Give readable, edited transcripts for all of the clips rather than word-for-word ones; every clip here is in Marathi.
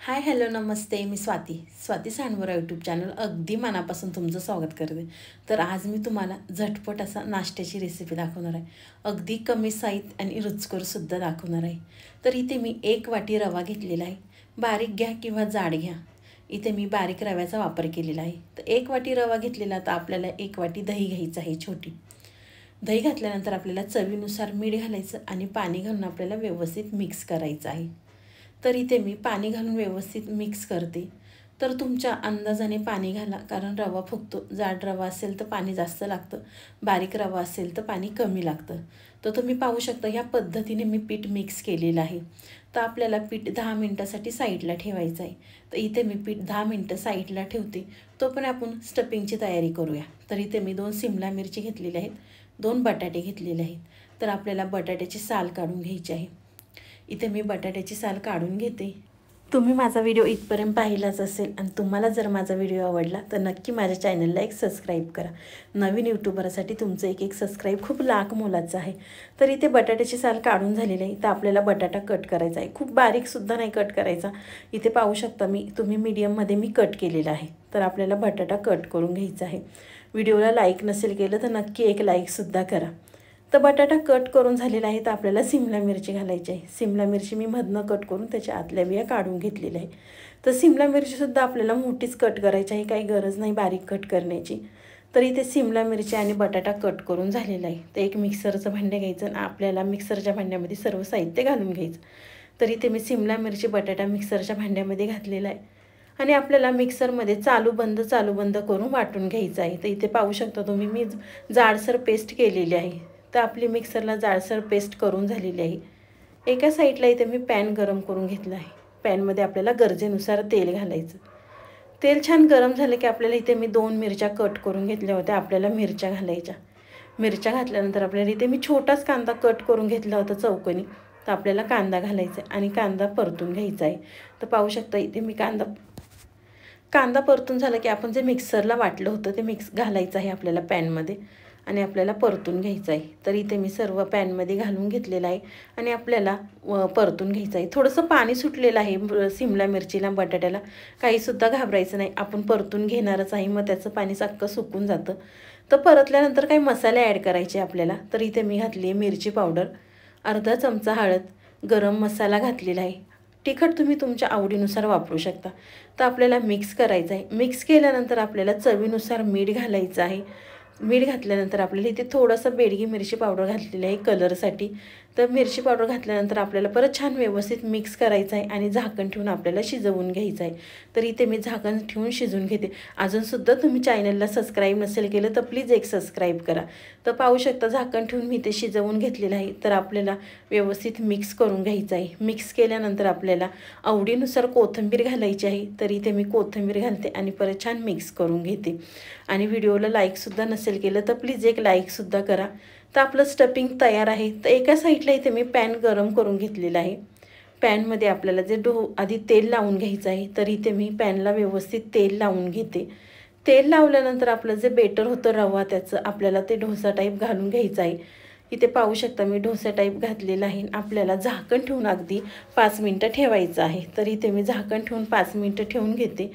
हाय हॅलो नमस्ते. मी स्वाती सांडवरा यूट्यूब चॅनल अगदी मनापासून तुमचं स्वागत करते. तर आज मी तुम्हाला झटपट असा नाश्त्याची रेसिपी दाखवणार आहे. अगदी कमी साहित्य आणि रुचकरसुद्धा दाखवणार आहे. तर इथे मी 1 वाटी रवा घेतलेला आहे. बारीक घ्या किंवा जाड घ्या. इथे मी बारीक रव्याचा वापर केलेला आहे. तर 1 वाटी रवा घेतलेला, तर आपल्याला 1 वाटी दही घ्यायचं आहे छोटी. दही घातल्यानंतर आपल्याला चवीनुसार मीठ घालायचं आणि पाणी घालून आपल्याला व्यवस्थित मिक्स करायचं आहे. तर इथे मी पाणी घालून व्यवस्थित मिक्स करते. तर तुमच्या अंदाजाने पाणी घाला, कारण रवा फुगतो. जाड रवा असेल तर पाणी जास्त लागतं, बारीक रवा असेल तर पाणी कमी लागतं. तर तुम्ही पाहू शकता ह्या पद्धतीने मी पीठ मिक्स केलेलं आहे. तर आपल्याला पीठ 10 मिनटासाठी साईडला ठेवायचं आहे. तर इथे मी पीठ 10 मिनटं साईडला ठेवते. तोपर्यंत आपण स्टफिंगची तयारी करूया. तर इथे मी 2 सिमला मिरची घेतलेल्या आहेत, 2 बटाटे घेतलेले आहेत. तर आपल्याला बटाट्याची साल काढून घ्यायची आहे. इथे मी बटाट्याची साल काढून घेते. तुम्ही माझा व्हिडिओ इथपर्यंत पाहिलाच असेल आणि तुम्हाला जर माझा व्हिडिओ आवडला तर नक्की माझ्या चॅनलला एक सबस्क्राईब करा. नवीन यूट्यूबरसाठी तुमचं एक सबस्क्राईब खूप लाख मोलाचं आहे. तर इथे बटाट्याची साल काढून झालेली आहे. तर आपल्याला बटाटा कट करायचा आहे. खूप बारीकसुद्धा नाही कट करायचा. इथे पाहू शकता तुम्ही मीडियममध्ये मी कट केलेला आहे. तर आपल्याला बटाटा कट करून घ्यायचा आहे. व्हिडिओला लाईक नसेल केलं तर नक्की एक लाईकसुद्धा करा. तर बटाटा कट करून झालेला आहे. तर आपल्याला सिमला मिरची घालायची आहे. सिमला मिरची मी मधनं कट करून त्याच्या आतल्या बिया काढून घेतलेल्या आहे. तर सिमला मिरचीसुद्धा आपल्याला मोठीच कट करायची आहे, काही गरज नाही बारीक कट करण्याची. तर इथे सिमला मिरची आणि बटाटा कट करून झालेला आहे. तर एक मिक्सरचं भांडं घ्यायचं आणि आपल्याला मिक्सरच्या भांड्यामध्ये सर्व साहित्य घालून घ्यायचं. तर इथे मी सिमला मिरची बटाटा मिक्सरच्या भांड्यामध्ये घातलेला आहे आणि आपल्याला मिक्सरमध्ये चालू बंद करून वाटून घ्यायचं आहे. तर इथे पाहू शकता तुम्ही मी जाडसर पेस्ट केलेली आहे. तर आपली मिक्सरला जाडसर पेस्ट करून झालेली आहे. एका साईडला इथे मी पॅन गरम करून घेतला आहे. पॅनमध्ये आपल्याला गरजेनुसार तेल घालायचं. तेल छान गरम झालं की आपल्याला इथे मी 2 मिरच्या कट करून घेतल्या होत्या, आपल्याला मिरच्या घालायच्या. मिरच्या घातल्यानंतर आपल्याला इथे मी छोटाच कांदा कट करून घेतला होता चौकोनी. तर आपल्याला कांदा घालायचा आहे आणि कांदा परतून घ्यायचा आहे. तर पाहू शकता इथे मी कांदा परतून झाला की आपण जे मिक्सरला वाटलं होतं ते घालायचं आहे आपल्याला पॅनमध्ये आणि आपल्याला परतून घ्यायचं आहे. तर इथे मी सर्व पॅनमध्ये घालून घेतलेलं आहे आणि आपल्याला परतून घ्यायचं आहे. थोडंसं पाणी सुटलेलं आहे सिमला मिरचीला बटाट्याला, काहीसुद्धा घाबरायचं नाही. आपण परतून घेणारच आहे, मग त्याचं पाणी चक्क सुकून जातं. तर परतल्यानंतर काही मसाले ॲड करायचे आपल्याला. तर इथे मी घातली आहे मिरची पावडर, अर्धा चमचा हळद, गरम मसाला घातलेला आहे. तिखट तुम्ही तुमच्या आवडीनुसार वापरू शकता. तर आपल्याला मिक्स करायचं आहे. मिक्स केल्यानंतर आपल्याला चवीनुसार मीठ घालायचं आहे. मीठ घातल्यानंतर आपल्याला इथे थोडंसं बेडगी मिरची पावडर घातलेली आहे कलरसाठी. तर मिरची पावडर घातल्यानंतर आपल्याला परत छान व्यवस्थित मिक्स करायचं आहे आणि झाकण ठेवून आपल्याला शिजवून घ्यायचं आहे. तर इथे मी झाकण ठेवून शिजवून घेते. अजूनसुद्धा तुम्ही चॅनलला सबस्क्राईब नसेल केलं तर प्लीज एक सबस्क्राईब करा. तर पाहू शकता झाकण ठेवून मी ते शिजवून घेतलेलं आहे. तर आपल्याला व्यवस्थित मिक्स करून घ्यायचं आहे. मिक्स केल्यानंतर आपल्याला आवडीनुसार कोथिंबीर घालायची आहे. तर इथे मी कोथिंबीर घालते आणि परत छान मिक्स करून घेते. आणि व्हिडिओला लाईकसुद्धा नसेल केलं तर प्लीज एक लाईकसुद्धा करा. तर आपलं स्टफिंग तयार आहे. तर एका साईडला इथे मी पॅन गरम करून घेतलेला आहे. पॅनमध्ये आपल्याला जे आधी तेल लावून घ्यायचं आहे. तर इथे मी पॅनला व्यवस्थित तेल लावून घेते. तेल लावल्यानंतर आपलं जे बेटर होतं रवा, त्याचं आपल्याला ते डोसा टाईप घालून घ्यायचं आहे. इथे पाहू शकता मी डोसा टाईप घातलेला आहे. आपल्याला झाकण ठेवून अगदी 5 मिनटं ठेवायचं आहे. तर इथे मी झाकण ठेवून 5 मिनटं ठेवून घेते.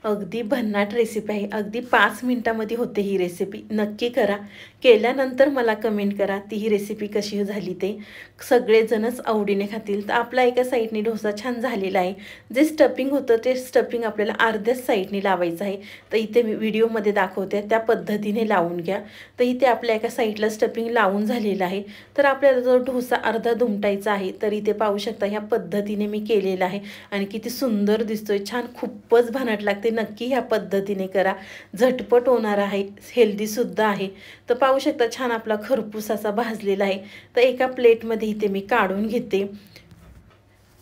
अगदी भन्नाट रेसिपी आहे. अगदी 5 मिनटामध्ये होते ही रेसिपी. नक्की करा. केल्यानंतर मला कमेंट करा ती ही रेसिपी कशी झाली ते. सगळेजणच आवडीने खातील. तर आपला एका साईडने डोसा छान झालेला आहे. जे स्टफिंग होतं ते स्टफिंग आपल्याला अर्ध्याच साईडने लावायचं आहे. तर इथे मी व्हिडिओमध्ये दाखवते त्या पद्धतीने लावून घ्या. तर इथे आपल्या एका साईडला स्टफिंग लावून झालेलं आहे. तर आपल्याला जो डोसा अर्धा दुमटायचा आहे. तर इथे पाहू शकता ह्या पद्धतीने मी केलेला आहे आणि किती सुंदर दिसतोय, छान खूपच भन्नाट लागते. नक्की ह्या पद्धतीने करा. झटपट होणार आहे, हेल्दीसुद्धा आहे. तर पाहू शकता छान आपला खरपूस असा भाजलेला आहे. तर एका प्लेटमध्ये इथे मी काढून घेते.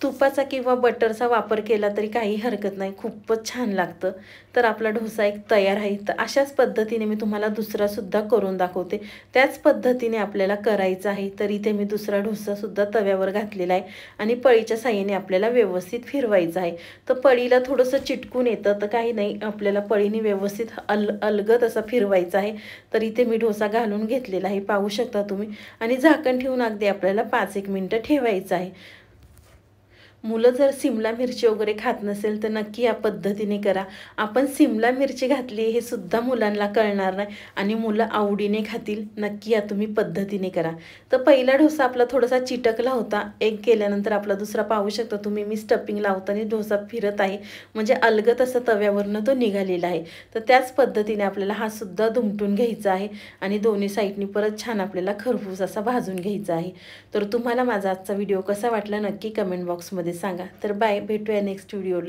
तुपाचा किंवा बटरचा वापर केला तरी काही हरकत नाही, खूपच छान लागतं. तर आपला डोसा एक तयार आहे. तर अशाच पद्धतीने मी तुम्हाला दुसरासुद्धा करून दाखवते. त्याच पद्धतीने आपल्याला करायचं आहे. तर इथे मी दुसरा डोसासुद्धा तव्यावर घातलेला आहे आणि पळीच्या साहाय्याने आपल्याला व्यवस्थित फिरवायचं आहे. तर पळीला थोडंसं चिटकून येतं, तर काही नाही, आपल्याला पळीने व्यवस्थित अलगद असा फिरवायचा आहे. तर इथे मी डोसा घालून घेतलेला आहे, पाहू शकता तुम्ही. आणि झाकण ठेवून अगदी आपल्याला 5-1 मिनटं ठेवायचं आहे. मुलं जर सिमला मिरची वगैरे खात नसेल तर नक्की या पद्धतीने करा. आपण सिमला मिरची घातली हे सुद्धा मुलांना कळणार नाही आणि मुलं आवडीने खातील. नक्की या तुम्ही पद्धतीने करा. तर पहिला डोसा आपला थोडासा चिटकला होता. एक केल्यानंतर आपला दुसरा पाहू शकता तुम्ही, मी स्टफिंग लावताना डोसा फिरत आहे, म्हणजे अलगद असं तव्यावरनं तो निघालेला आहे. तर त्याच पद्धतीने आपल्याला हा सुद्धा दुमटून घ्यायचा आहे आणि दोन्ही साईडनी परत छान आपल्याला खरपूस असा भाजून घ्यायचा आहे. तर तुम्हाला माझा आजचा व्हिडिओ कसा वाटला नक्की कमेंट बॉक्समध्ये सांगा. तर बाय, भेटूया नेक्स्ट व्हिडिओला.